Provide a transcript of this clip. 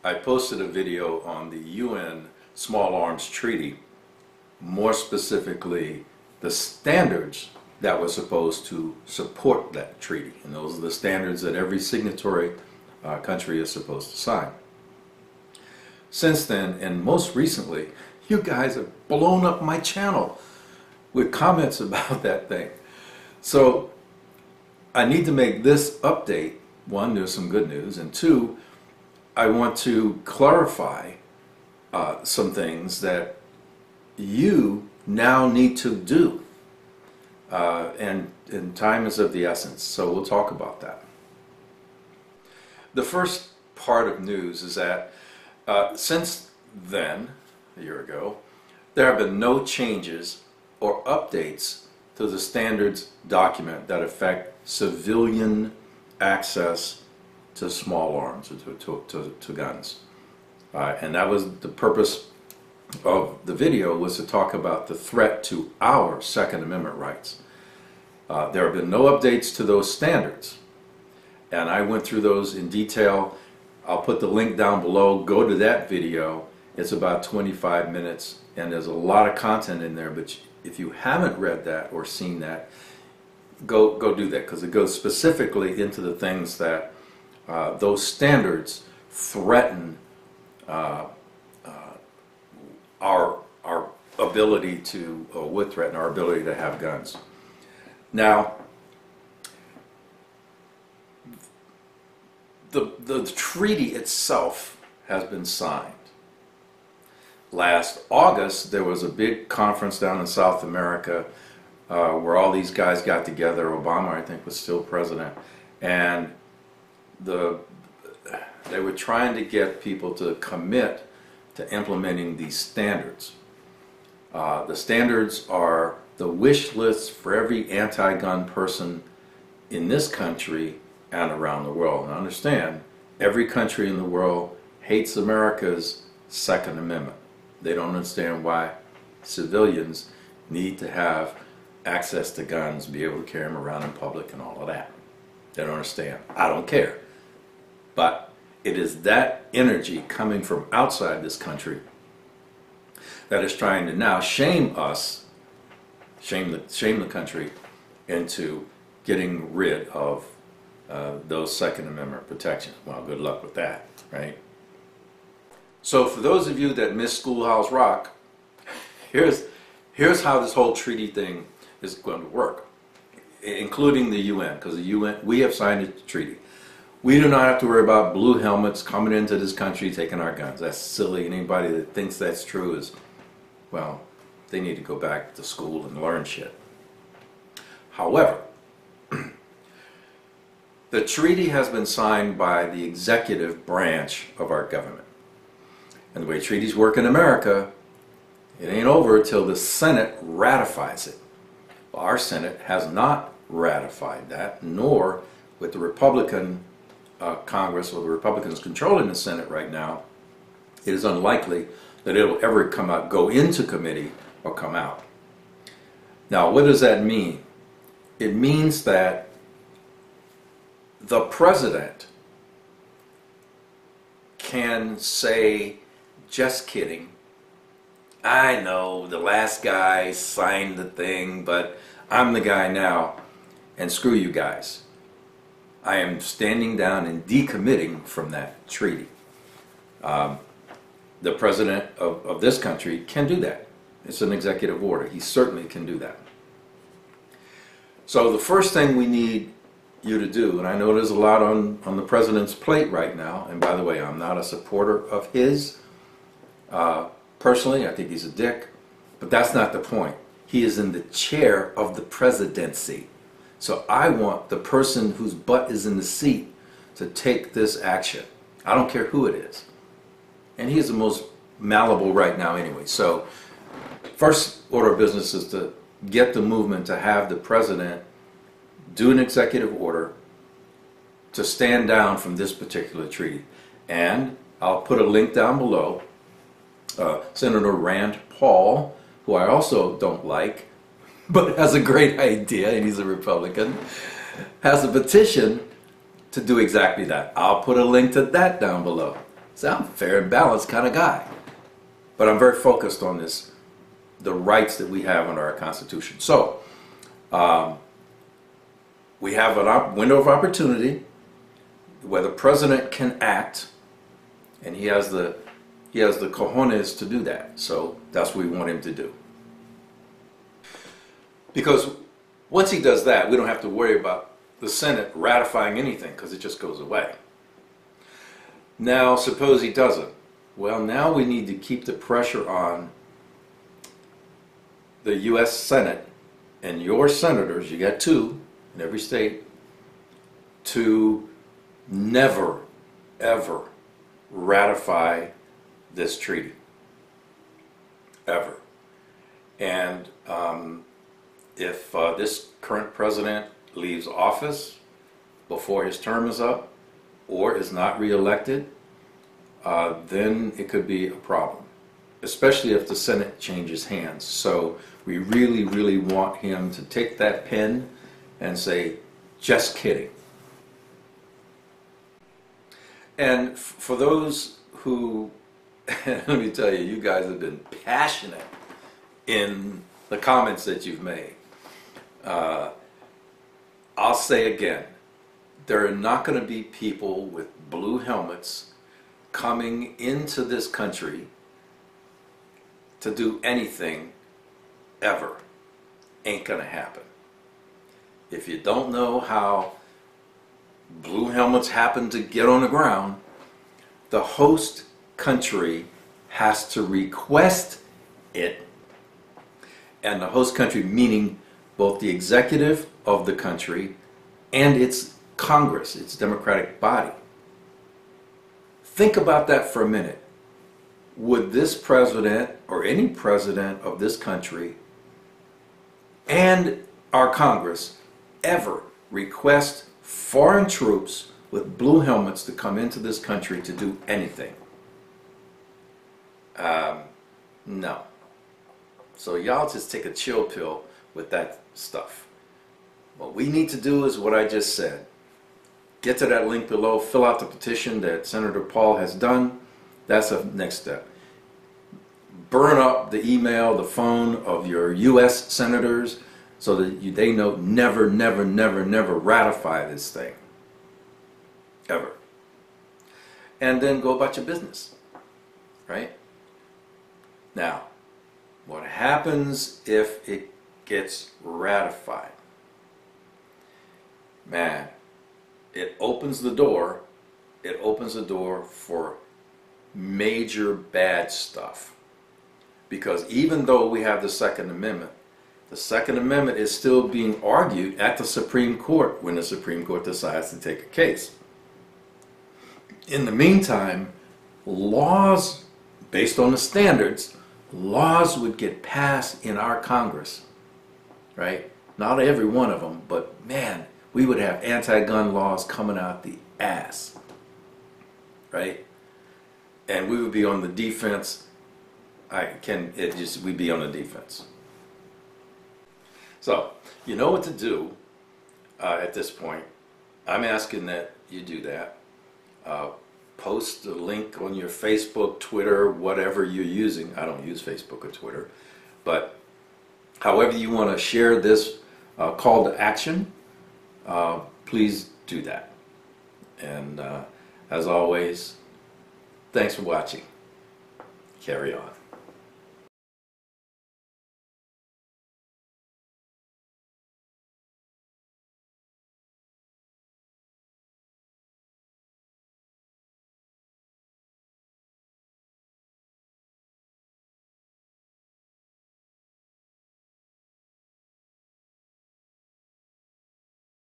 I posted a video on the UN Small Arms Treaty, more specifically the standards that were supposed to support that treaty. And those are the standards that every signatory country is supposed to sign. Since then, and most recently, you guys have blown up my channel with comments about that thing. So I need to make this update. One, there's some good news, and two, I want to clarify some things that you now need to do. And time is of the essence, so we'll talk about that. The first part of news is that since then, a year ago, there have been no changes or updates to the standards document that affect civilian access to small arms, to guns. And that was the purpose of the video, was to talk about the threat to our Second Amendment rights. There have been no updates to those standards, and I went through those in detail. I'll put the link down below. Go to that video. It's about 25 minutes, and there's a lot of content in there, but if you haven't read that or seen that, go do that, because it goes specifically into the things that those standards threaten our ability to, or would threaten our ability to have guns. Now, the treaty itself has been signed. Last August, there was a big conference down in South America where all these guys got together. Obama, I think, was still president, and they were trying to get people to commit to implementing these standards. The standards are the wish list for every anti-gun person in this country and around the world. And understand, every country in the world hates America's Second Amendment. They don't understand why civilians need to have access to guns, be able to carry them around in public and all of that. They don't understand. I don't care. But it is that energy coming from outside this country that is trying to now shame us, shame the country into getting rid of those Second Amendment protections. Well, good luck with that, right? So for those of you that miss Schoolhouse Rock, here's how this whole treaty thing is going to work, including the UN, because the UN, we have signed a treaty. We do not have to worry about blue helmets coming into this country taking our guns. That's silly. Anybody that thinks that's true is, well, they need to go back to school and learn shit. However, the treaty has been signed by the executive branch of our government. And the way treaties work in America, it ain't over until the Senate ratifies it. Well, our Senate has not ratified that, nor with the Republican Congress, or the Republicans controlling the Senate right now, it is unlikely that it will ever go into committee or come out. Now, what does that mean? It means that the president can say, just kidding, I know the last guy signed the thing, but I'm the guy now, and screw you guys. I am standing down and decommitting from that treaty. The president of this country can do that. It's an executive order. He certainly can do that. So the first thing we need you to do, and I know there's a lot on the president's plate right now, and by the way, I'm not a supporter of his. Personally, I think he's a dick, but that's not the point. He is in the chair of the presidency. So I want the person whose butt is in the seat to take this action. I don't care who it is. And he is the most malleable right now anyway. So first order of business is to get the movement to have the president do an executive order to stand down from this particular treaty. And I'll put a link down below. Senator Rand Paul, who I also don't like, but has a great idea, and he's a Republican, has a petition to do exactly that. I'll put a link to that down below. So I'm a fair and balanced kind of guy. But I'm very focused on this, the rights that we have under our Constitution. So, we have a window of opportunity where the president can act, and he has the cojones to do that. So that's what we want him to do. Because once he does that, we don't have to worry about the Senate ratifying anything, because it just goes away. Now, suppose he doesn't. Well, now we need to keep the pressure on the U.S. Senate and your senators, you got 2 in every state, to never, ever ratify this treaty. Ever. And if this current president leaves office before his term is up or is not reelected, then it could be a problem, especially if the Senate changes hands. So we really, really want him to take that pen and say, just kidding. And for those who, let me tell you, you guys have been passionate in the comments that you've made. I'll say again, there are not going to be people with blue helmets coming into this country to do anything ever. Ain't going to happen. If you don't know how blue helmets happen to get on the ground, the host country has to request it, and the host country meaning both the executive of the country and its Congress, its democratic body. Think about that for a minute. Would this president or any president of this country and our Congress ever request foreign troops with blue helmets to come into this country to do anything? No. So y'all just take a chill pill with that stuff. What we need to do is what I just said. Get to that link below, fill out the petition that Senator Paul has done. That's the next step. Burn up the email, the phone of your U.S. senators so that they know never, never, never, never ratify this thing. Ever. And then go about your business. Right? Now, what happens if it gets ratified? Man, it opens the door for major bad stuff. Because even though we have the Second Amendment is still being argued at the Supreme Court when the Supreme Court decides to take a case. In the meantime, laws based on the standards, laws would get passed in our Congress, right? Not every one of them, but man, we would have anti-gun laws coming out the ass, right? And we would be on the defense. We'd be on the defense. So, you know what to do at this point. I'm asking that you do that. Post a link on your Facebook, Twitter, whatever you're using. I don't use Facebook or Twitter. But however you want to share this call to action, please do that. And as always, thanks for watching. Carry on.